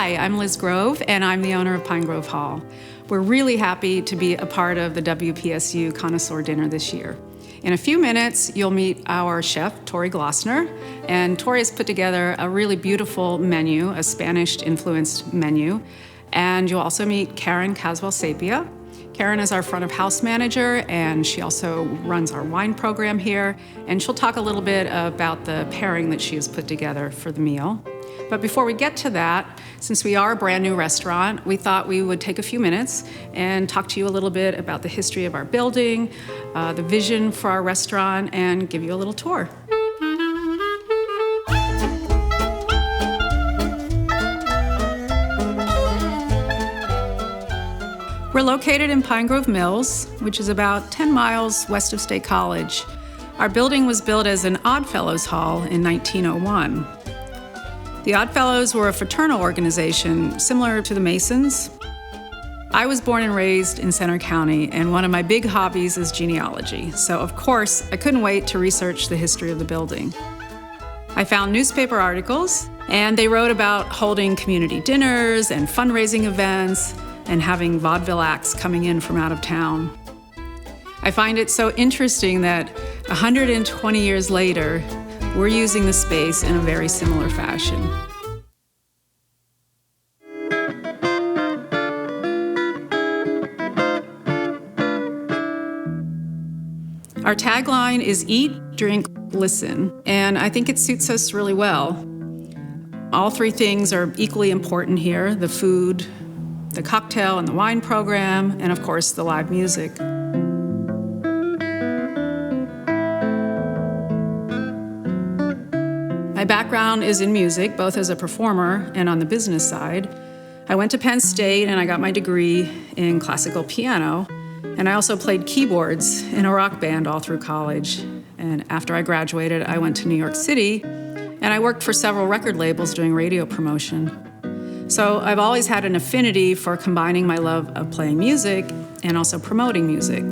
Hi, I'm Liz Grove, and I'm the owner of Pine Grove Hall. We're really happy to be a part of the WPSU Connoisseur Dinner this year. In a few minutes, you'll meet our chef, Tory Glossner, and Tori has put together a really beautiful menu, a Spanish-influenced menu, and you'll also meet Karen Caswell-Sapia. Karen is our front of house manager, and she also runs our wine program here, and she'll talk a little bit about the pairing that she has put together for the meal. But before we get to that, since we are a brand new restaurant, we thought we would take a few minutes and talk to you a little bit about the history of our building, the vision for our restaurant, and give you a little tour. We're located in Pine Grove Mills, which is about 10 miles west of State College. Our building was built as an Oddfellows Hall in 1901. The Oddfellows were a fraternal organization similar to the Masons. I was born and raised in Center County, and one of my big hobbies is genealogy. So of course, I couldn't wait to research the history of the building. I found newspaper articles, and they wrote about holding community dinners and fundraising events and having vaudeville acts coming in from out of town. I find it so interesting that 120 years later, we're using the space in a very similar fashion. Our tagline is Eat, Drink, Listen, and I think it suits us really well. All three things are equally important here: the food, the cocktail and the wine program, and of course the live music. My background is in music, both as a performer and on the business side. I went to Penn State and I got my degree in classical piano, and I also played keyboards in a rock band all through college. And after I graduated, I went to New York City and I worked for several record labels doing radio promotion. So I've always had an affinity for combining my love of playing music and also promoting music.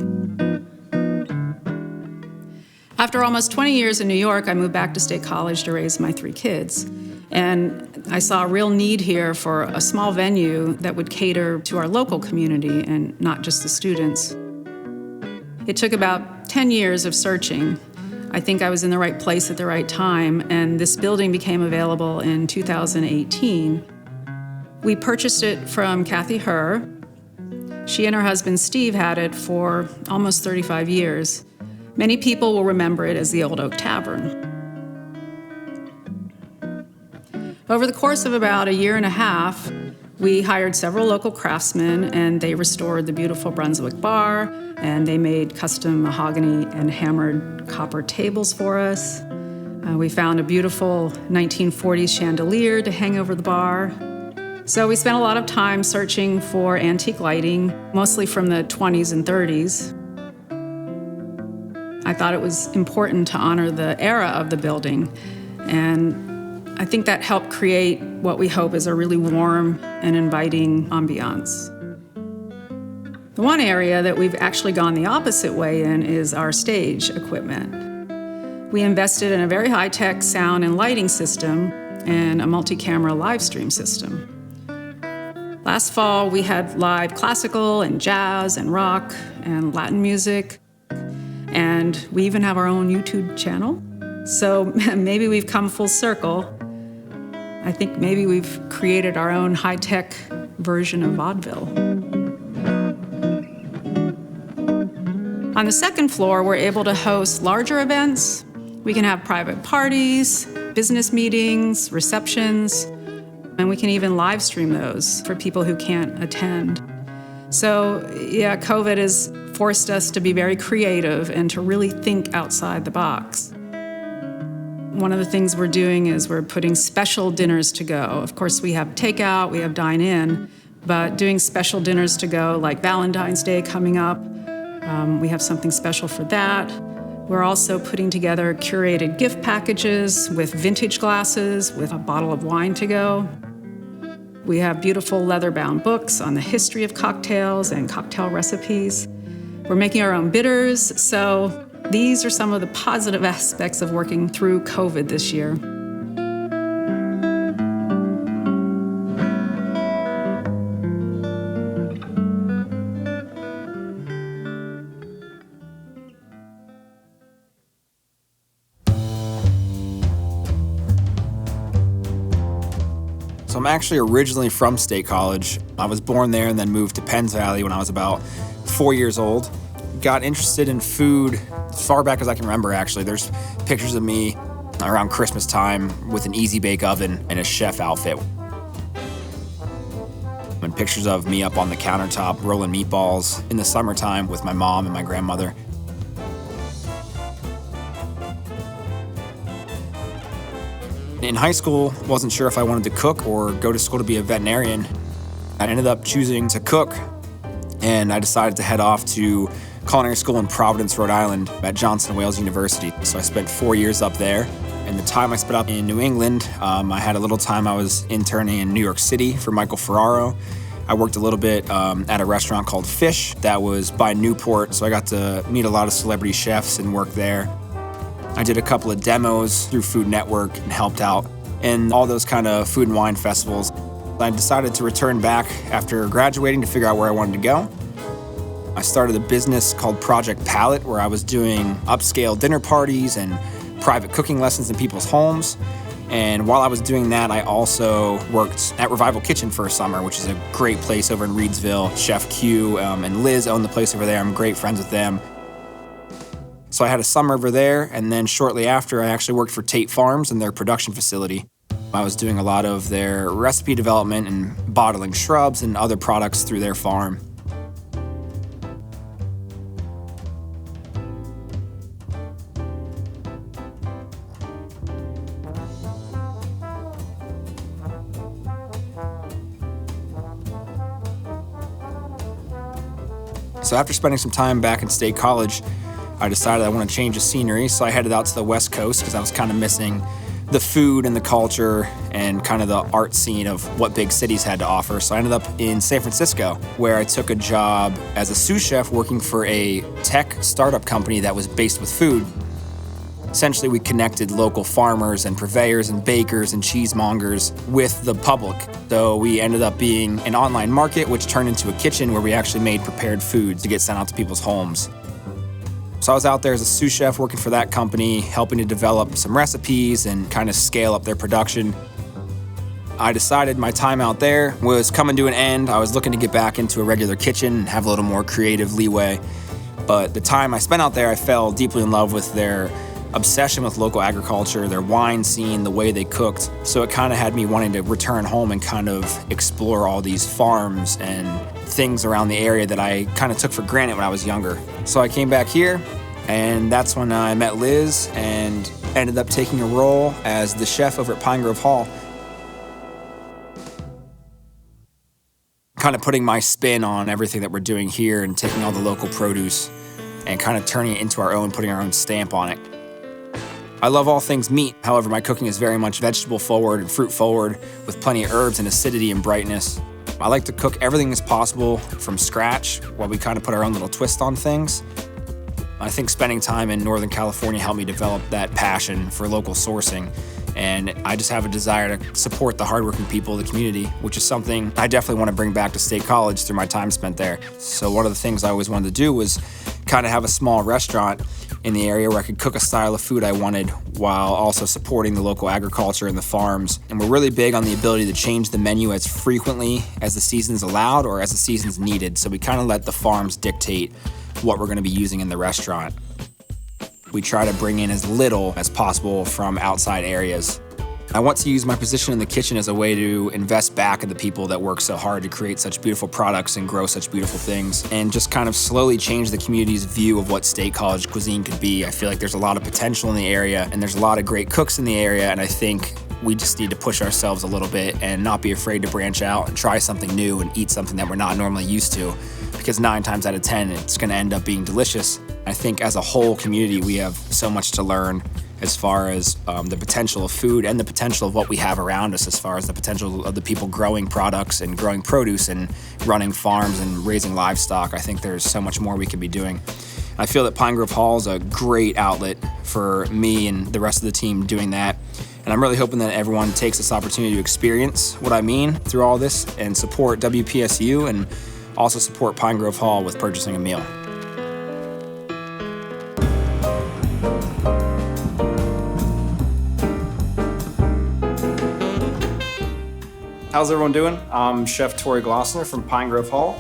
After almost 20 years in New York, I moved back to State College to raise my 3 kids. And I saw a real need here for a small venue that would cater to our local community and not just the students. It took about 10 years of searching. I think I was in the right place at the right time, and this building became available in 2018. We purchased it from Kathy Herr. She and her husband Steve had it for almost 35 years. Many people will remember it as the Old Oak Tavern. Over the course of about a year and a half, we hired several local craftsmen, and they restored the beautiful Brunswick bar, and they made custom mahogany and hammered copper tables for us. We found a beautiful 1940s chandelier to hang over the bar. So we spent a lot of time searching for antique lighting, mostly from the 20s and 30s. I thought it was important to honor the era of the building, and I think that helped create what we hope is a really warm and inviting ambiance. The one area that we've actually gone the opposite way in is our stage equipment. We invested in a very high-tech sound and lighting system and a multi-camera live stream system. Last fall, we had live classical and jazz and rock and Latin music. And we even have our own YouTube channel. So maybe we've come full circle. I think maybe we've created our own high-tech version of vaudeville. On the second floor, we're able to host larger events. We can have private parties, business meetings, receptions, and we can even live stream those for people who can't attend. So yeah, COVID has forced us to be very creative and to really think outside the box. One of the things we're doing is we're putting special dinners to go. Of course, we have takeout, we have dine-in, but doing special dinners to go, like Valentine's Day coming up, we have something special for that. We're also putting together curated gift packages with vintage glasses, with a bottle of wine to go. We have beautiful leather-bound books on the history of cocktails and cocktail recipes. We're making our own bitters, so these are some of the positive aspects of working through COVID this year. I'm actually originally from State College. I was born there and then moved to Penns Valley when I was about 4 years old. Got interested in food as far back as I can remember, actually. There's pictures of me around Christmas time with an easy bake oven and a chef outfit. And pictures of me up on the countertop rolling meatballs in the summertime with my mom and my grandmother. In high school, wasn't sure if I wanted to cook or go to school to be a veterinarian. I ended up choosing to cook, and I decided to head off to culinary school in Providence, Rhode Island at Johnson & Wales University. So I spent 4 years up there. And the time I spent up in New England, I had a little time I was interning in New York City for Michael Ferraro. I worked a little bit at a restaurant called Fish that was by Newport, so I got to meet a lot of celebrity chefs and work there. I did a couple of demos through Food Network and helped out in all those kind of food and wine festivals. I decided to return back after graduating to figure out where I wanted to go. I started a business called Project Palette, where I was doing upscale dinner parties and private cooking lessons in people's homes. And while I was doing that, I also worked at Revival Kitchen for a summer, which is a great place over in Reedsville. Chef Q and Liz own the place over there. I'm great friends with them. So I had a summer over there, and then shortly after, I actually worked for Tate Farms in their production facility. I was doing a lot of their recipe development and bottling shrubs and other products through their farm. So after spending some time back in State College, I decided I want to change the scenery, so I headed out to the West Coast because I was kind of missing the food and the culture and kind of the art scene of what big cities had to offer. So I ended up in San Francisco, where I took a job as a sous chef working for a tech startup company that was based with food. Essentially, we connected local farmers and purveyors and bakers and cheesemongers with the public. So we ended up being an online market, which turned into a kitchen where we actually made prepared foods to get sent out to people's homes. So I was out there as a sous chef working for that company, helping to develop some recipes and kind of scale up their production. I decided my time out there was coming to an end. I was looking to get back into a regular kitchen and have a little more creative leeway. But the time I spent out there, I fell deeply in love with their obsession with local agriculture, their wine scene, the way they cooked. So it kind of had me wanting to return home and kind of explore all these farms and things around the area that I kind of took for granted when I was younger. So I came back here, and that's when I met Liz and ended up taking a role as the chef over at Pine Grove Hall. Kind of putting my spin on everything that we're doing here and taking all the local produce and kind of turning it into our own, putting our own stamp on it. I love all things meat. However, my cooking is very much vegetable forward and fruit forward with plenty of herbs and acidity and brightness. I like to cook everything as possible from scratch while we kind of put our own little twist on things. I think spending time in Northern California helped me develop that passion for local sourcing. And I just have a desire to support the hardworking people of the community, which is something I definitely want to bring back to State College through my time spent there. So one of the things I always wanted to do was kind of have a small restaurant in the area where I could cook a style of food I wanted while also supporting the local agriculture and the farms. And we're really big on the ability to change the menu as frequently as the season's allowed or as the season's needed. So we kind of let the farms dictate what we're going to be using in the restaurant. We try to bring in as little as possible from outside areas. I want to use my position in the kitchen as a way to invest back in the people that work so hard to create such beautiful products and grow such beautiful things, and just kind of slowly change the community's view of what State College cuisine could be. I feel like there's a lot of potential in the area, and there's a lot of great cooks in the area, and I think we just need to push ourselves a little bit and not be afraid to branch out and try something new and eat something that we're not normally used to, because 9 times out of 10, it's going to end up being delicious. I think as a whole community, we have so much to learn as far as the potential of food and the potential of what we have around us, as far as the potential of the people growing products and growing produce and running farms and raising livestock. I think there's so much more we could be doing. I feel that Pine Grove Hall is a great outlet for me and the rest of the team doing that. And I'm really hoping that everyone takes this opportunity to experience what I mean through all this and support WPSU and also support Pine Grove Hall with purchasing a meal. How's everyone doing? I'm Chef Tory Glossner from Pine Grove Hall.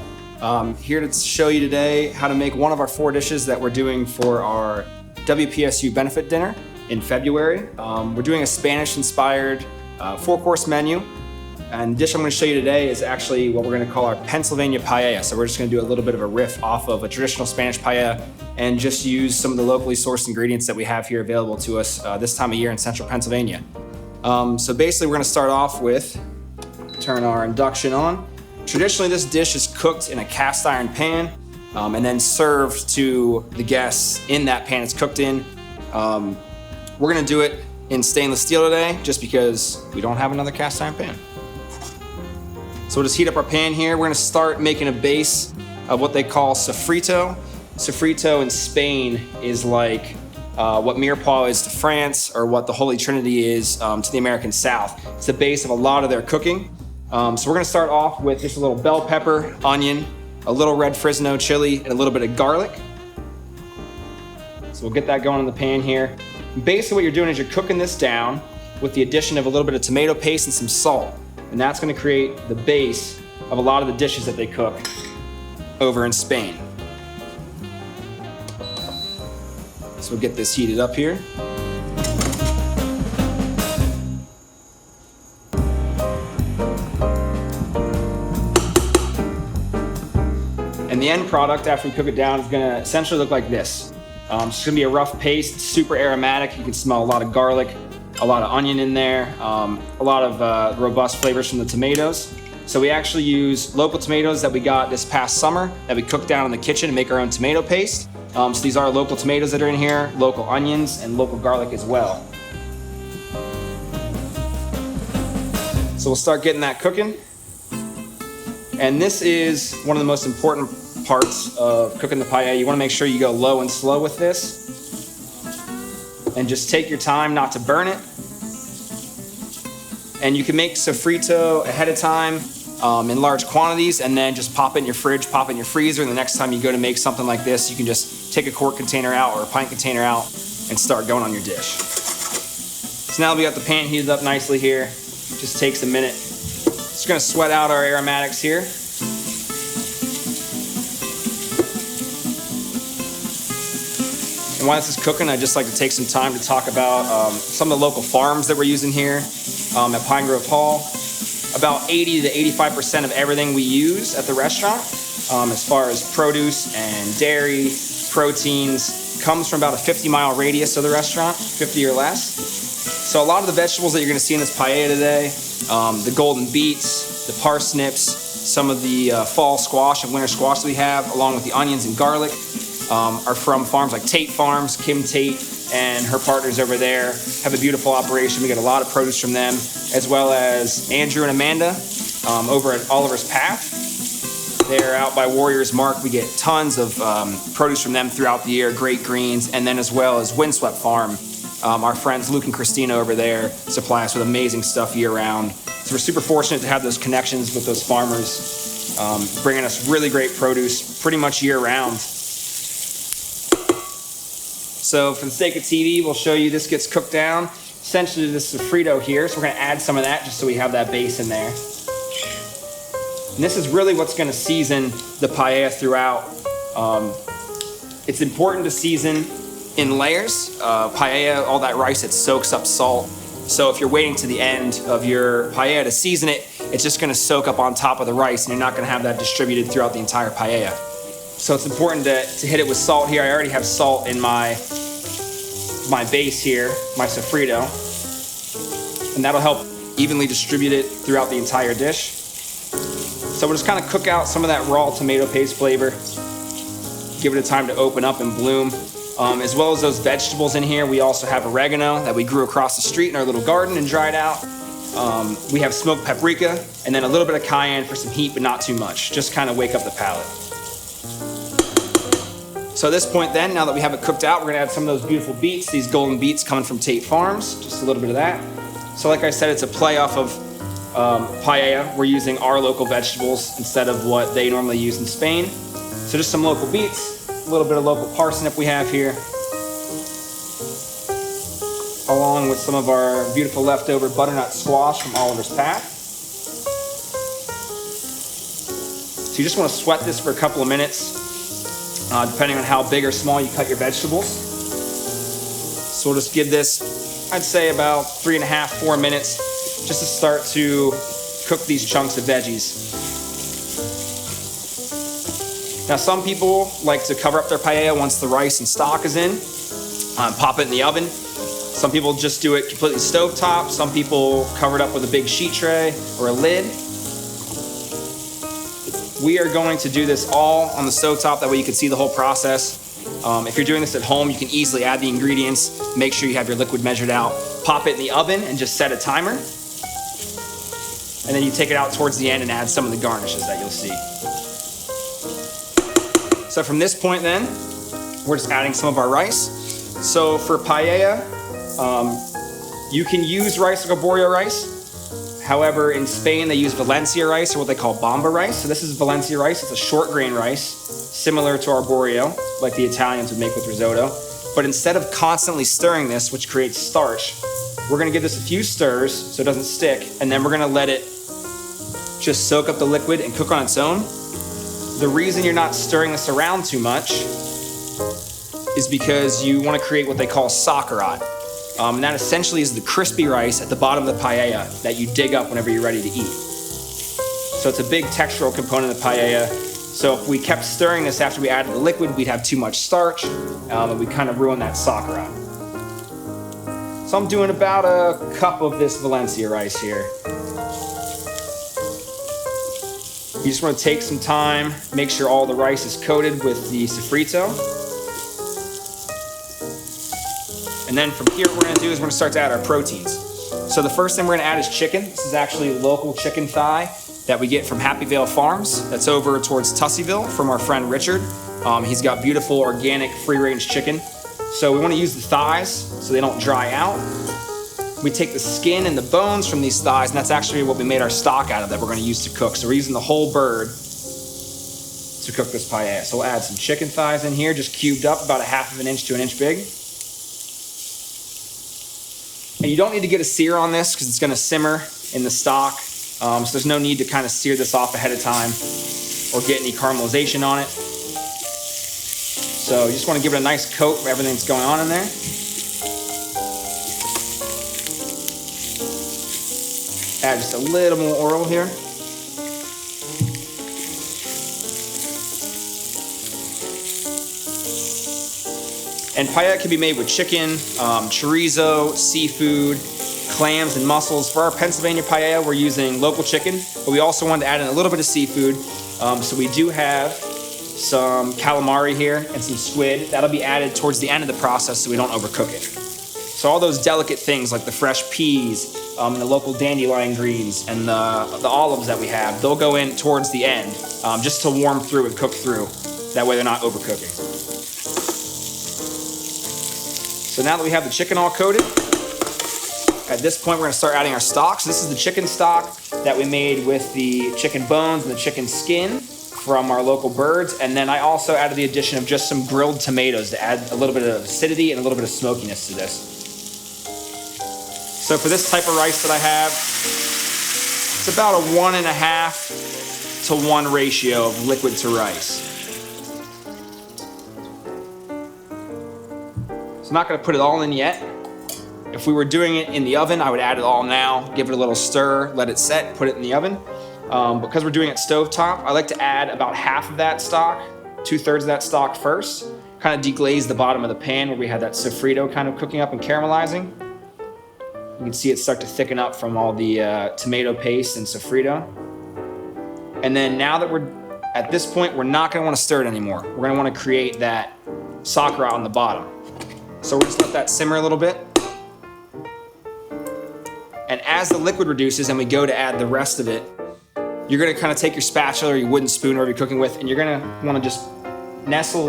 Here to show you today how to make one of our 4 dishes that we're doing for our WPSU benefit dinner in February. We're doing a Spanish-inspired 4-course menu. And the dish I'm going to show you today is actually what we're going to call our Pennsylvania paella. So we're just going to do a little bit of a riff off of a traditional Spanish paella and just use some of the locally sourced ingredients that we have here available to us this time of year in central Pennsylvania. So basically we're going to start off with, turn our induction on. Traditionally this dish is cooked in a cast iron pan and then served to the guests in that pan it's cooked in. We're going to do it in stainless steel today just because we don't have another cast iron pan. So we'll just heat up our pan here. We're gonna start making a base of what they call sofrito. Sofrito in Spain is like what mirepoix is to France or what the Holy Trinity is to the American South. It's the base of a lot of their cooking. So we're gonna start off with just a little bell pepper, onion, a little red Fresno chili, and a little bit of garlic. So we'll get that going in the pan here. Basically what you're doing is you're cooking this down with the addition of a little bit of tomato paste and some salt. And that's going to create the base of a lot of the dishes that they cook over in Spain. So we'll get this heated up here. And the end product after we cook it down is going to essentially look like this. It's going to be a rough paste, super aromatic. You can smell a lot of garlic, a lot of onion in there, a lot of robust flavors from the tomatoes. So we actually use local tomatoes that we got this past summer that we cooked down in the kitchen to make our own tomato paste. So these are local tomatoes that are in here, local onions, and local garlic as well. So we'll start getting that cooking. And this is one of the most important parts of cooking the paella. You want to make sure you go low and slow with this. And just take your time not to burn it. And you can make sofrito ahead of time in large quantities and then just pop it in your fridge, pop it in your freezer, and the next time you go to make something like this, you can just take a quart container out or a pint container out and start going on your dish. So now that we got the pan heated up nicely here, just takes a minute. Just gonna sweat out our aromatics here. And while this is cooking, I'd just like to take some time to talk about some of the local farms that we're using here at Pine Grove Hall. About 80 to 85% of everything we use at the restaurant, as far as produce and dairy, proteins, comes from about a 50-mile radius of the restaurant, 50 or less. So a lot of the vegetables that you're gonna see in this paella today, the golden beets, the parsnips, some of the fall squash and winter squash that we have, along with the onions and garlic, are from farms like Tate Farms. Kim Tate and her partners over there have a beautiful operation. We get a lot of produce from them, as well as Andrew and Amanda over at Oliver's Path. They're out by Warriors Mark. We get tons of produce from them throughout the year, great greens, and then as well as Windswept Farm. Our friends Luke and Christina over there supply us with amazing stuff year round. So we're super fortunate to have those connections with those farmers, bringing us really great produce pretty much year round. So for the sake of TV, we'll show you this gets cooked down. Essentially this sofrito here, so we're gonna add some of that just so we have that base in there. And this is really what's gonna season the paella throughout. It's important to season in layers. Paella, all that rice, it soaks up salt. So if you're waiting to the end of your paella to season it, it's just gonna soak up on top of the rice and you're not gonna have that distributed throughout the entire paella. So it's important to hit it with salt here. I already have salt in my base here, my sofrito. And that'll help evenly distribute it throughout the entire dish. So we'll just kind of cook out some of that raw tomato paste flavor. Give it a time to open up and bloom. As well as those vegetables in here, we also have oregano that we grew across the street in our little garden and dried out. We have smoked paprika and then a little bit of cayenne for some heat, but not too much. Just kind of wake up the palate. So at this point then, now that we have it cooked out, we're gonna add some of those beautiful beets, these golden beets coming from Tate Farms, just a little bit of that. So like I said, it's a play off of paella. We're using our local vegetables instead of what they normally use in Spain. So just some local beets, a little bit of local parsnip we have here, along with some of our beautiful leftover butternut squash from Oliver's Path. So you just want to sweat this for a couple of minutes, depending on how big or small you cut your vegetables. So we'll just give this, I'd say about 3.5, 4 minutes, just to start to cook these chunks of veggies. Now some people like to cover up their paella once the rice and stock is in, pop it in the oven. Some people just do it completely stovetop. Some people cover it up with a big sheet tray or a lid. We are going to do this all on the stovetop, that way you can see the whole process. If you're doing this at home, you can easily add the ingredients, make sure you have your liquid measured out, pop it in the oven and just set a timer. And then you take it out towards the end and add some of the garnishes that you'll see. So from this point then, we're just adding some of our rice. So for paella, you can use rice like arborio rice. However, in Spain, they use Valencia rice, or what they call bomba rice. So this is Valencia rice. It's a short grain rice, similar to arborio, like the Italians would make with risotto. But instead of constantly stirring this, which creates starch, we're gonna give this a few stirs so it doesn't stick, and then we're gonna let it just soak up the liquid and cook on its own. The reason you're not stirring this around too much is because you want to create what they call sauerkraut. And that essentially is the crispy rice at the bottom of the paella that you dig up whenever you're ready to eat. So it's a big textural component of the paella. So if we kept stirring this after we added the liquid, we'd have too much starch, and we kind of ruin that sauerkraut. So I'm doing about a cup of this Valencia rice here. You just want to take some time, make sure all the rice is coated with the sofrito. And then from here, what we're going to do is we're going to start to add our proteins. So the first thing we're going to add is chicken. This is actually local chicken thigh that we get from Happy Vale Farms. That's over towards Tussieville from our friend Richard. He's got beautiful, organic, free-range chicken. So we want to use the thighs so they don't dry out. We take the skin and the bones from these thighs, and that's actually what we made our stock out of that we're going to use to cook. So we're using the whole bird to cook this paella. So we'll add some chicken thighs in here, just cubed up, about 1/2 inch to 1 inch big. And you don't need to get a sear on this because it's going to simmer in the stock. So there's no need to kind of sear this off ahead of time or get any caramelization on it. So you just want to give it a nice coat of everything that's going on in there. Add just a little more oil here. And paella can be made with chicken, chorizo, seafood, clams, and mussels. For our Pennsylvania paella, we're using local chicken, but we also wanted to add in a little bit of seafood. So we do have some calamari here and some squid. That'll be added towards the end of the process so we don't overcook it. So all those delicate things like the fresh peas, and the local dandelion greens, and the olives that we have, they'll go in towards the end, just to warm through and cook through. That way they're not overcooking. So now that we have the chicken all coated, at this point we're gonna start adding our stock. So this is the chicken stock that we made with the chicken bones and the chicken skin from our local birds. And then I also added the addition of just some grilled tomatoes to add a little bit of acidity and a little bit of smokiness to this. So for this type of rice that I have, it's about a 1.5 to 1 ratio of liquid to rice. So I'm not gonna put it all in yet. If we were doing it in the oven, I would add it all now, give it a little stir, let it set, put it in the oven. Because we're doing it stovetop, I like to add about half of that stock, 2/3 of that stock first, kind of deglaze the bottom of the pan where we had that sofrito kind of cooking up and caramelizing. You can see it start to thicken up from all the tomato paste and sofrito. And then now that we're at this point, we're not gonna wanna stir it anymore. We're gonna wanna create that sauerkraut on the bottom. So we'll just let that simmer a little bit. And as the liquid reduces and we go to add the rest of it, you're gonna kind of take your spatula or your wooden spoon, whatever you're cooking with, and you're gonna wanna just nestle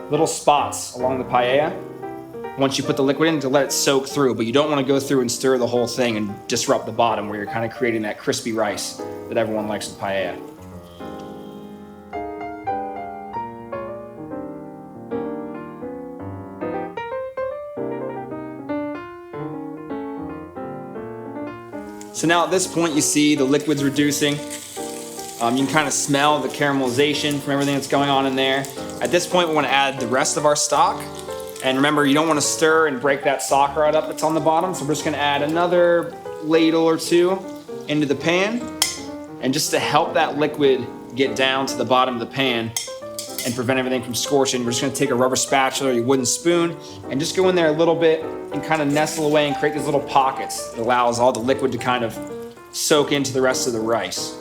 little spots along the paella once you put the liquid in to let it soak through. But you don't wanna go through and stir the whole thing and disrupt the bottom where you're kind of creating that crispy rice that everyone likes with paella. So now at this point you see the liquid's reducing. You can kind of smell the caramelization from everything that's going on in there. At this point, we want to add the rest of our stock. And remember, you don't want to stir and break that sauerkraut up that's on the bottom. So we're just going to add another ladle or two into the pan. And just to help that liquid get down to the bottom of the pan and prevent everything from scorching, we're just going to take a rubber spatula or your wooden spoon and just go in there a little bit and kind of nestle away and create these little pockets that allows all the liquid to kind of soak into the rest of the rice.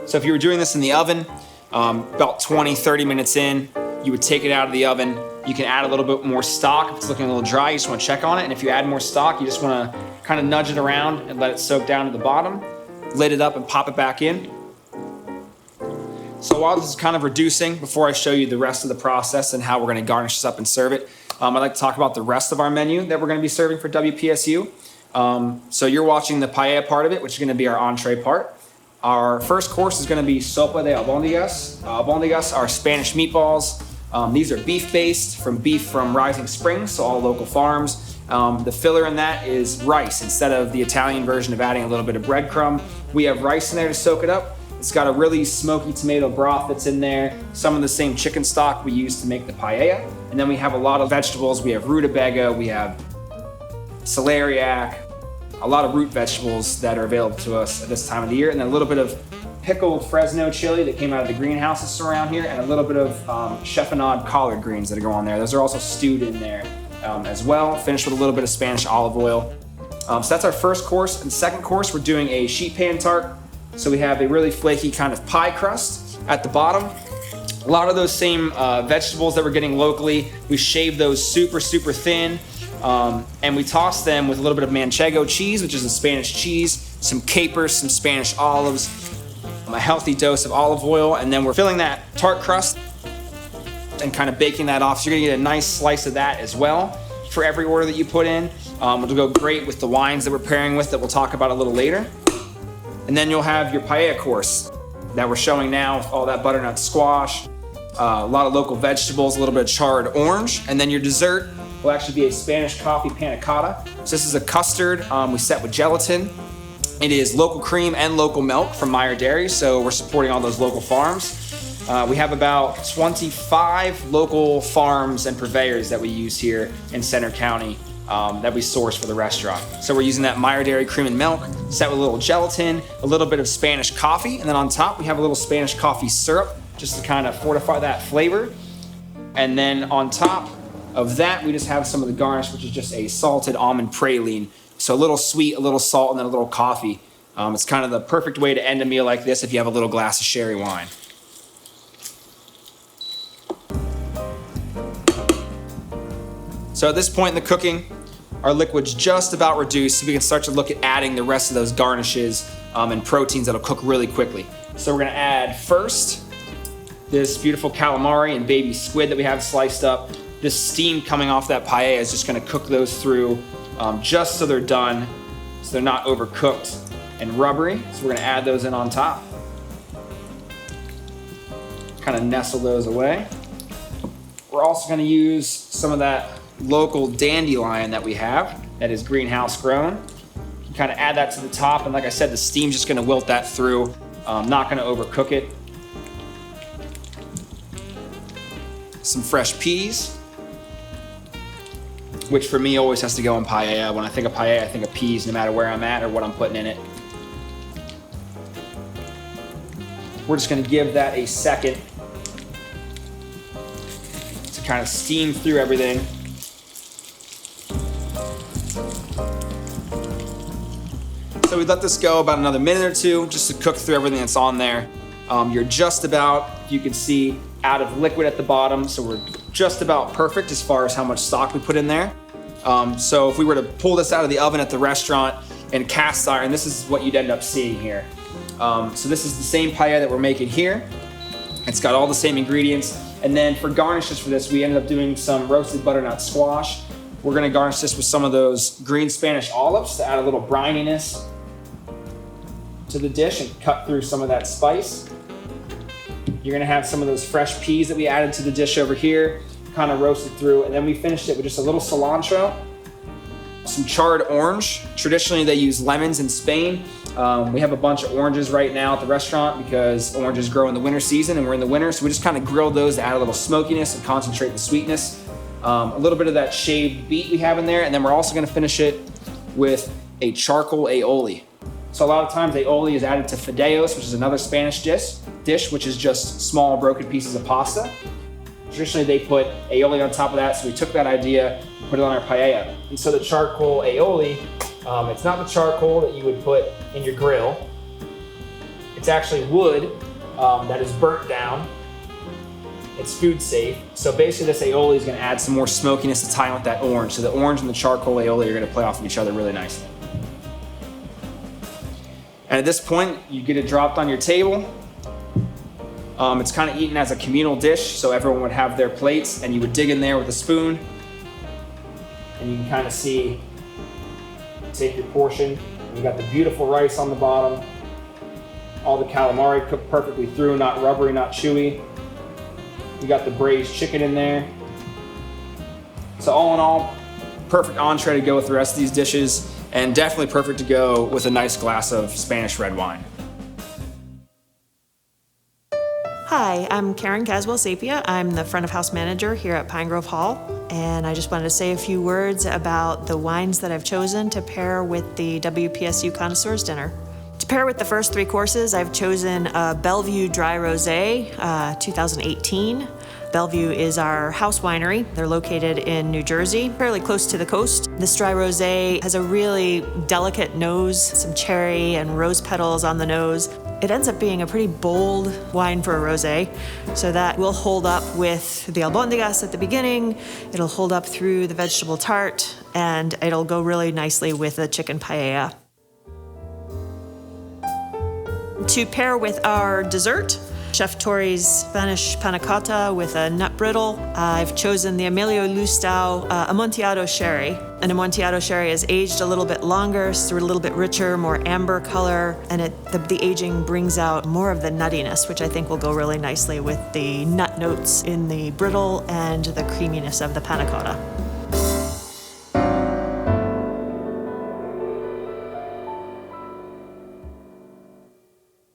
So if you were doing this in the oven, about 20-30 minutes in, you would take it out of the oven. You can add a little bit more stock. If it's looking a little dry, you just want to check on it. And if you add more stock, you just want to kind of nudge it around and let it soak down to the bottom. Lid it up and pop it back in. So while this is kind of reducing, before I show you the rest of the process and how we're going to garnish this up and serve it, I'd like to talk about the rest of our menu that we're going to be serving for WPSU. So you're watching the paella part of it, which is going to be our entree part. Our first course is going to be sopa de albóndigas. Albóndigas are Spanish meatballs. These are beef-based, beef from Rising Springs, so all local farms. The filler in that is rice. Instead of the Italian version of adding a little bit of breadcrumb, we have rice in there to soak it up. It's got a really smoky tomato broth that's in there, some of the same chicken stock we use to make the paella. And then we have a lot of vegetables. We have rutabaga, we have celeriac, a lot of root vegetables that are available to us at this time of the year, and then a little bit of pickled Fresno chili that came out of the greenhouses around here, and a little bit of chiffonade collard greens that go on there. Those are also stewed in there as well, finished with a little bit of Spanish olive oil. So that's our first course. And second course, we're doing a sheet pan tart. So we have a really flaky kind of pie crust at the bottom. A lot of those same vegetables that we're getting locally, we shave those super, super thin. And we toss them with a little bit of manchego cheese, which is a Spanish cheese, some capers, some Spanish olives, a healthy dose of olive oil, and then we're filling that tart crust and kind of baking that off. So you're gonna get a nice slice of that as well for every order that you put in. It'll go great with the wines that we're pairing with that we'll talk about a little later. And then you'll have your paella course that we're showing now with all that butternut squash, a lot of local vegetables, a little bit of charred orange, and then your dessert will actually be a Spanish coffee panna cotta. So this is a custard we set with gelatin. It is local cream and local milk from Meyer Dairy, so we're supporting all those local farms. We have about 25 local farms and purveyors that we use here in Center County that we source for the restaurant. So we're using that Meyer Dairy cream and milk, set with a little gelatin, a little bit of Spanish coffee, and then on top we have a little Spanish coffee syrup just to kind of fortify that flavor. And then on top of that, we just have some of the garnish, which is just a salted almond praline. So a little sweet, a little salt, and then a little coffee. It's kind of the perfect way to end a meal like this if you have a little glass of sherry wine. So at this point in the cooking, our liquid's just about reduced, so we can start to look at adding the rest of those garnishes and proteins that'll cook really quickly. So we're gonna add first this beautiful calamari and baby squid that we have sliced up. This steam coming off that paella is just gonna cook those through just so they're done, so they're not overcooked and rubbery. So we're gonna add those in on top. Kind of nestle those away. We're also gonna use some of that local dandelion that we have that is greenhouse grown. You can kind of add that to the top, and like I said, the steam's just gonna wilt that through, not gonna overcook it. Some fresh peas, which for me always has to go in paella. When I think of paella, I think of peas no matter where I'm at or what I'm putting in it. We're just gonna give that a second to kind of steam through everything. So we let this go about another minute or two just to cook through everything that's on there. You're just about, you can see, out of liquid at the bottom, so we're just about perfect as far as how much stock we put in there. So if we were to pull this out of the oven at the restaurant and cast iron, this is what you'd end up seeing here. So this is the same paella that we're making here. It's got all the same ingredients. And then for garnishes for this, we ended up doing some roasted butternut squash. We're gonna garnish this with some of those green Spanish olives to add a little brininess to the dish and cut through some of that spice. You're gonna have some of those fresh peas that we added to the dish over here, kind of roasted through, and then we finished it with just a little cilantro some charred orange. Traditionally, they use lemons in Spain. We have a bunch of oranges right now at the restaurant because oranges grow in the winter season and we're in the winter. So we just kind of grilled those to add a little smokiness and concentrate the sweetness. A little bit of that shaved beet we have in there. And then we're also gonna finish it with a charcoal aioli. So a lot of times aioli is added to fideos, which is another Spanish dish, which is just small broken pieces of pasta. Traditionally, they put aioli on top of that, so we took that idea and put it on our paella. And so the charcoal aioli, it's not the charcoal that you would put in your grill. It's actually wood that is burnt down. It's food safe. So basically this aioli is gonna add some more smokiness to tie in with that orange. So the orange and the charcoal aioli are gonna play off of each other really nicely. And at this point, you get it dropped on your table. It's kind of eaten as a communal dish, so everyone would have their plates and you would dig in there with a spoon and you can kind of see, take your portion. You got the beautiful rice on the bottom, all the calamari cooked perfectly through, not rubbery, not chewy. You got the braised chicken in there. So all in all, perfect entree to go with the rest of these dishes and definitely perfect to go with a nice glass of Spanish red wine. Hi, I'm Karen Caswell-Sapia. I'm the front of house manager here at Pine Grove Hall, and I just wanted to say a few words about the wines that I've chosen to pair with the WPSU Connoisseurs Dinner. To pair with the first three courses, I've chosen a Bellevue Dry Rosé 2018. Bellevue is our house winery. They're located in New Jersey, fairly close to the coast. This dry rosé has a really delicate nose, some cherry and rose petals on the nose. It ends up being a pretty bold wine for a rosé, so that will hold up with the albóndigas at the beginning, it'll hold up through the vegetable tart, and it'll go really nicely with the chicken paella. To pair with our dessert, Chef Tori's Spanish panna cotta with a nut brittle, I've chosen the Emilio Lustau Amontillado Sherry. An Amontillado Sherry is aged a little bit longer, so a little bit richer, more amber color, and the aging brings out more of the nuttiness, which I think will go really nicely with the nut notes in the brittle and the creaminess of the panna cotta.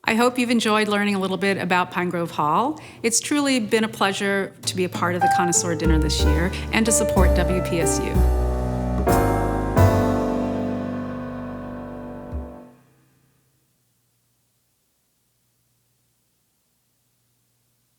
I hope you've enjoyed learning a little bit about Pine Grove Hall. It's truly been a pleasure to be a part of the Connoisseur Dinner this year and to support WPSU.